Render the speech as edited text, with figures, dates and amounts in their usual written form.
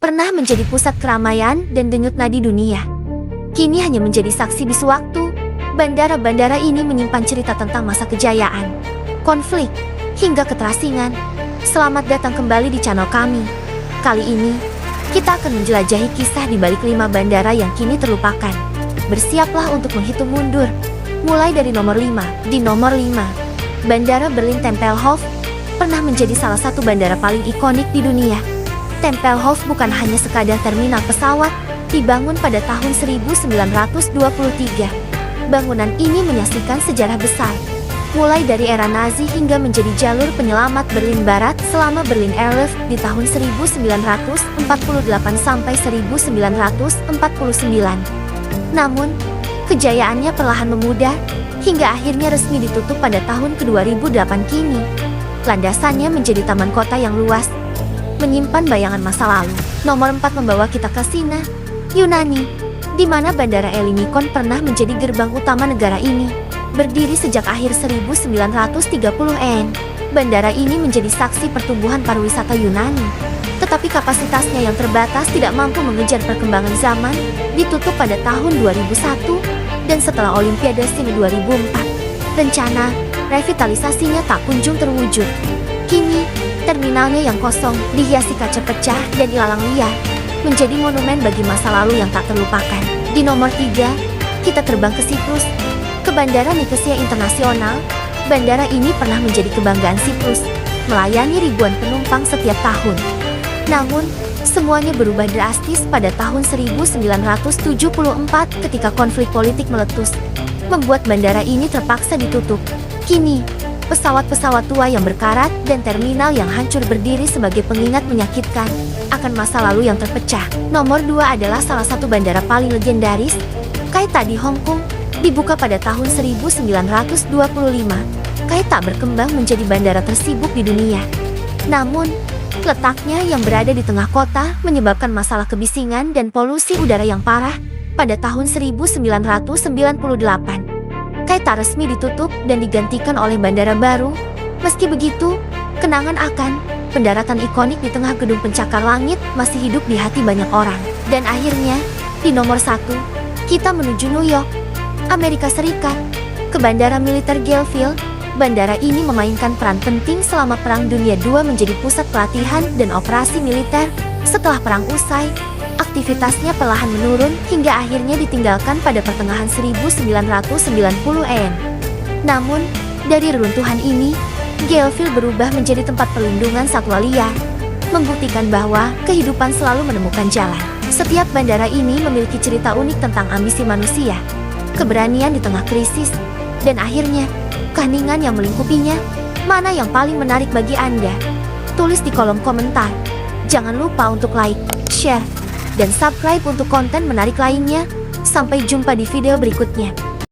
pernah menjadi pusat keramaian dan denyut nadi dunia, kini hanya menjadi saksi bisu waktu. Bandara-bandara ini menyimpan cerita tentang masa kejayaan, konflik, hingga keterasingan. Selamat datang kembali di channel kami. Kali ini, kita akan menjelajahi kisah di balik 5 bandara yang kini terlupakan. Bersiaplah untuk menghitung mundur. Mulai dari nomor 5. Di nomor 5, Bandara Berlin Tempelhof pernah menjadi salah satu bandara paling ikonik di dunia. Tempelhof bukan hanya sekadar terminal pesawat, dibangun pada tahun 1923. Bangunan ini menyaksikan sejarah besar, mulai dari era Nazi hingga menjadi jalur penyelamat Berlin Barat selama Berlin Airlift di tahun 1948 sampai 1949. Namun, kejayaannya perlahan memudar hingga akhirnya resmi ditutup pada tahun ke-2008 kini. Landasannya menjadi taman kota yang luas, menyimpan bayangan masa lalu. Nomor 4 membawa kita ke Sina, Yunani, di mana Bandara Ellinikon pernah menjadi gerbang utama negara ini. Berdiri sejak akhir 1930-an, bandara ini menjadi saksi pertumbuhan pariwisata Yunani. Tetapi kapasitasnya yang terbatas tidak mampu mengejar perkembangan zaman, ditutup pada tahun 2001, dan setelah Olimpiade Sydney 2004, rencana revitalisasinya tak kunjung terwujud. Kini, terminalnya yang kosong, dihiasi kaca pecah dan ilalang liar, menjadi monumen bagi masa lalu yang tak terlupakan. Di nomor 3, kita terbang ke Siprus, ke Bandara Nikosia Internasional. Bandara ini pernah menjadi kebanggaan Siprus, melayani ribuan penumpang setiap tahun. Namun, semuanya berubah drastis pada tahun 1974 ketika konflik politik meletus, membuat bandara ini terpaksa ditutup. Kini, pesawat-pesawat tua yang berkarat dan terminal yang hancur berdiri sebagai pengingat menyakitkan akan masa lalu yang terpecah. Nomor 2 adalah salah satu bandara paling legendaris, Kai-Tak di Hong Kong, dibuka pada tahun 1925. Kai-Tak berkembang menjadi bandara tersibuk di dunia. Namun, letaknya yang berada di tengah kota menyebabkan masalah kebisingan dan polusi udara yang parah. Pada tahun 1998, Kai-Tak resmi ditutup dan digantikan oleh bandara baru. Meski begitu, kenangan akan pendaratan ikonik di tengah gedung pencakar langit masih hidup di hati banyak orang. Dan akhirnya, di nomor 1, kita menuju New York, Amerika Serikat, ke Bandara Militer Gallfield. Bandara ini memainkan peran penting selama Perang Dunia II, menjadi pusat pelatihan dan operasi militer. Setelah perang usai, aktivitasnya perlahan menurun hingga akhirnya ditinggalkan pada pertengahan 1990-an. Namun, dari reruntuhan ini, Gallfield berubah menjadi tempat perlindungan satwa liar, membuktikan bahwa kehidupan selalu menemukan jalan. Setiap bandara ini memiliki cerita unik tentang ambisi manusia, keberanian di tengah krisis, dan akhirnya, keheningan yang melingkupinya. Mana yang paling menarik bagi Anda? Tulis di kolom komentar. Jangan lupa untuk like, share, dan subscribe untuk konten menarik lainnya. Sampai jumpa di video berikutnya.